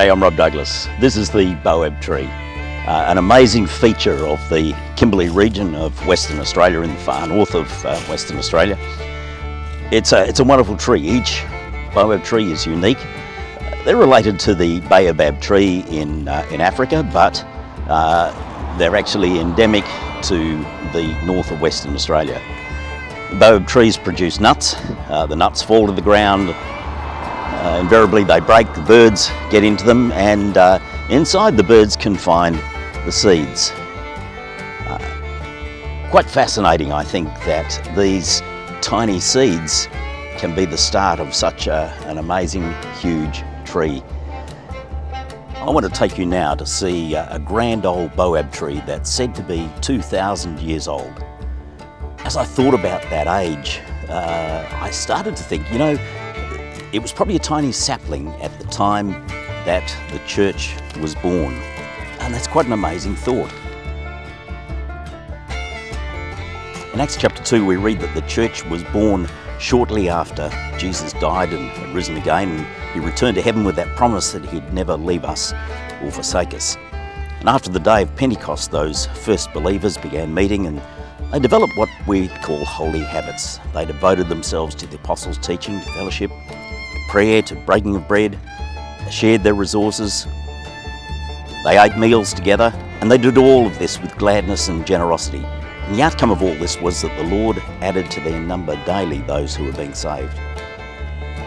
G'day, I'm Rob Douglas. This is the Boab Tree, an amazing feature of the Kimberley region of Western Australia, in the far north of Western Australia. It's a wonderful tree. Each Boab tree is unique. They're related to the Boab Tree in Africa, but they're actually endemic to the north of Western Australia. Boab trees produce nuts. The nuts fall to the ground. Invariably they break, the birds get into them, and inside the birds can find the seeds. Quite fascinating, I think, that these tiny seeds can be the start of such an amazing, huge tree. I want to take you now to see a grand old Boab tree that's said to be 2,000 years old. As I thought about that age, I started to think, it was probably a tiny sapling at the time that the church was born. And that's quite an amazing thought. In Acts chapter 2, we read that the church was born shortly after Jesus died and had risen again, and he returned to heaven with that promise that he'd never leave us or forsake us. And after the day of Pentecost, those first believers began meeting, and they developed what we call holy habits. They devoted themselves to the apostles' teaching, to fellowship, to prayer, to breaking of bread. They shared their resources. They ate meals together, and they did all of this with gladness and generosity. And the outcome of all this was that the Lord added to their number daily those who were being saved.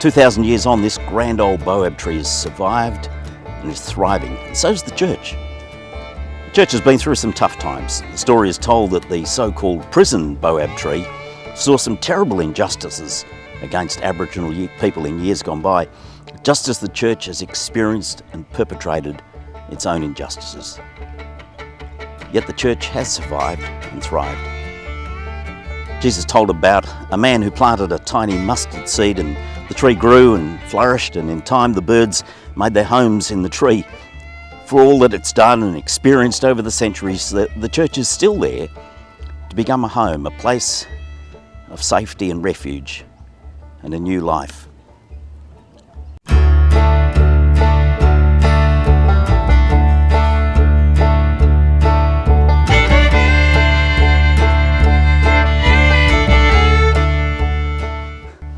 2,000 years on, this grand old Boab tree has survived and is thriving, and so is the church. The church has been through some tough times. The story is told that the so-called prison Boab tree saw some terrible injustices against Aboriginal people in years gone by, just as the church has experienced and perpetrated its own injustices. Yet the church has survived and thrived. Jesus told about a man who planted a tiny mustard seed, and the tree grew and flourished, and in time the birds made their homes in the tree. For all that it's done and experienced over the centuries, the church is still there to become a home, a place of safety and refuge and a new life.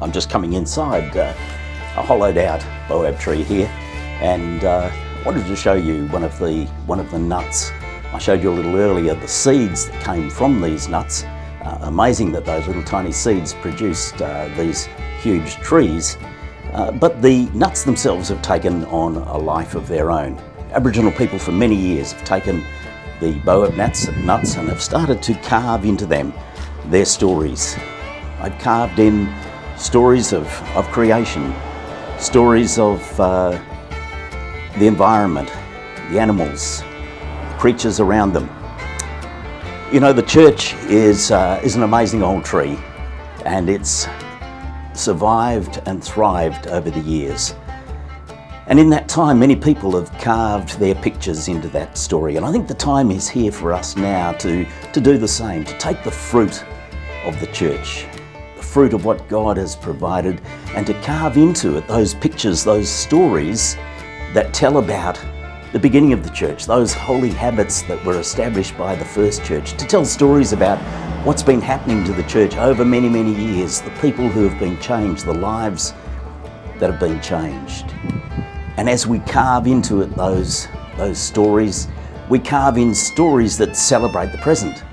I'm just coming inside a hollowed out Boab tree here, and I wanted to show you one of the nuts. I showed you a little earlier the seeds that came from these nuts. Amazing that those little tiny seeds produced these huge trees, but the nuts themselves have taken on a life of their own. Aboriginal people for many years have taken the Boab nuts and have started to carve into them their stories. I've carved in stories of creation, stories of the environment, the animals, the creatures around them. The church is an amazing old tree, and it's survived and thrived over the years. And in that time, many people have carved their pictures into that story. And I think the time is here for us now to do the same, to take the fruit of the church, the fruit of what God has provided, and to carve into it those pictures, those stories that tell about the beginning of the church, those holy habits that were established by the first church, to tell stories about what's been happening to the church over many, many years, the people who have been changed, the lives that have been changed. And as we carve into it those stories, we carve in stories that celebrate the present.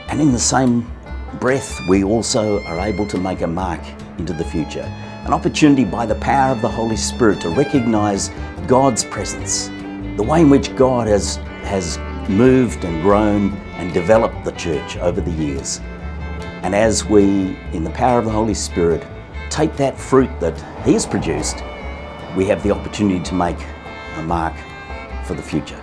And in the same breath, we also are able to make a mark into the future, an opportunity by the power of the Holy Spirit to recognise God's presence, the way in which God has moved and grown and developed the church over the years. And as we, in the power of the Holy Spirit, take that fruit that He has produced, we have the opportunity to make a mark for the future.